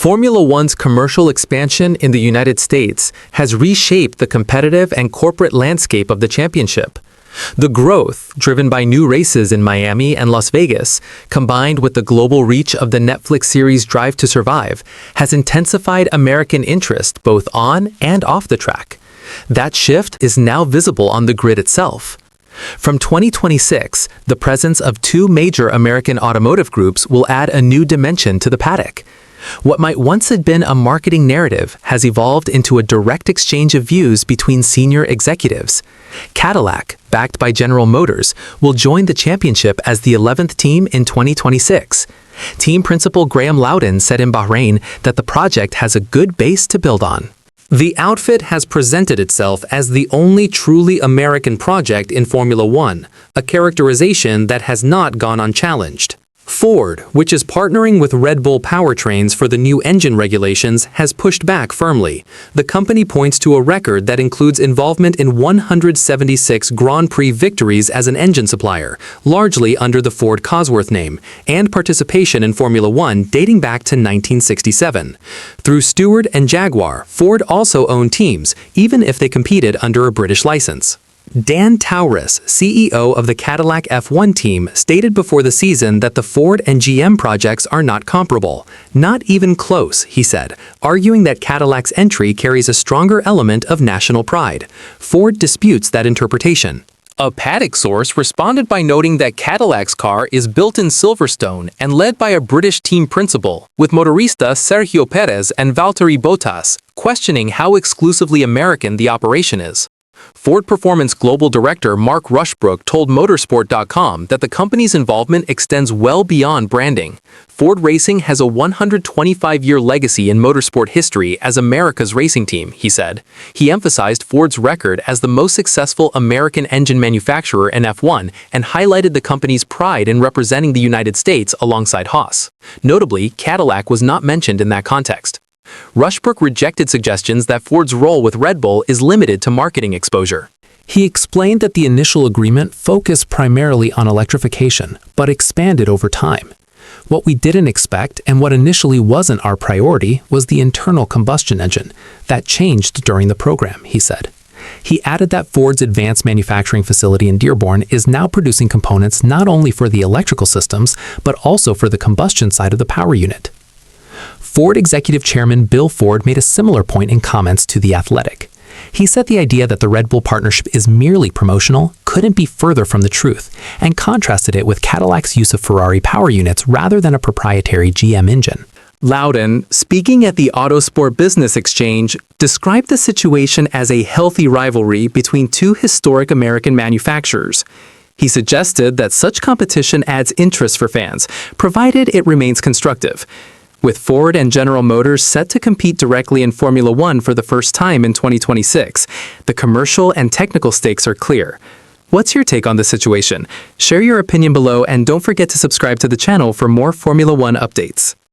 Formula One's commercial expansion in the United States has reshaped the competitive and corporate landscape of the championship. The growth, driven by new races in Miami and Las Vegas, combined with the global reach of the Netflix series Drive to Survive, has intensified American interest both on and off the track. That shift is now visible on the grid itself. From 2026, the presence of two major American automotive groups will add a new dimension to the paddock. What might once have been a marketing narrative has evolved into a direct exchange of views between senior executives. Cadillac, backed by General Motors, will join the championship as the 11th team in 2026. Team principal Graham Loudon said in Bahrain that the project has a good base to build on. The outfit has presented itself as the only truly American project in Formula One, a characterization that has not gone unchallenged. Ford, which is partnering with Red Bull powertrains for the new engine regulations, has pushed back firmly. The company points to a record that includes involvement in 176 Grand Prix victories as an engine supplier, largely under the Ford Cosworth name, and participation in Formula One dating back to 1967. Through Stewart and Jaguar, Ford also owned teams, even if they competed under a British license. Dan Taurus, CEO of the Cadillac F1 team, stated before the season that the Ford and GM projects are not comparable. Not even close, he said, arguing that Cadillac's entry carries a stronger element of national pride. Ford disputes that interpretation. A paddock source responded by noting that Cadillac's car is built in Silverstone and led by a British team principal, with motorista Sergio Perez and Valtteri Bottas questioning how exclusively American the operation is. Ford Performance Global Director Mark Rushbrook told motorsport.com that the company's involvement extends well beyond branding. Ford Racing has a 125-year legacy in motorsport history as America's racing team, he said. He emphasized Ford's record as the most successful American engine manufacturer in F1 and highlighted the company's pride in representing the United States alongside Haas. Notably, Cadillac was not mentioned in that context. Rushbrook rejected suggestions that Ford's role with Red Bull is limited to marketing exposure. He explained that the initial agreement focused primarily on electrification, but expanded over time. What we didn't expect and what initially wasn't our priority was the internal combustion engine. That changed during the program, he said. He added that Ford's advanced manufacturing facility in Dearborn is now producing components not only for the electrical systems, but also for the combustion side of the power unit. Ford Executive Chairman Bill Ford made a similar point in comments to The Athletic. He said the idea that the Red Bull partnership is merely promotional couldn't be further from the truth, and contrasted it with Cadillac's use of Ferrari power units rather than a proprietary GM engine. Loudon, speaking at the Autosport Business Exchange, described the situation as a healthy rivalry between two historic American manufacturers. He suggested that such competition adds interest for fans, provided it remains constructive. With Ford and General Motors set to compete directly in Formula One for the first time in 2026, the commercial and technical stakes are clear. What's your take on the situation? Share your opinion below and don't forget to subscribe to the channel for more Formula One updates.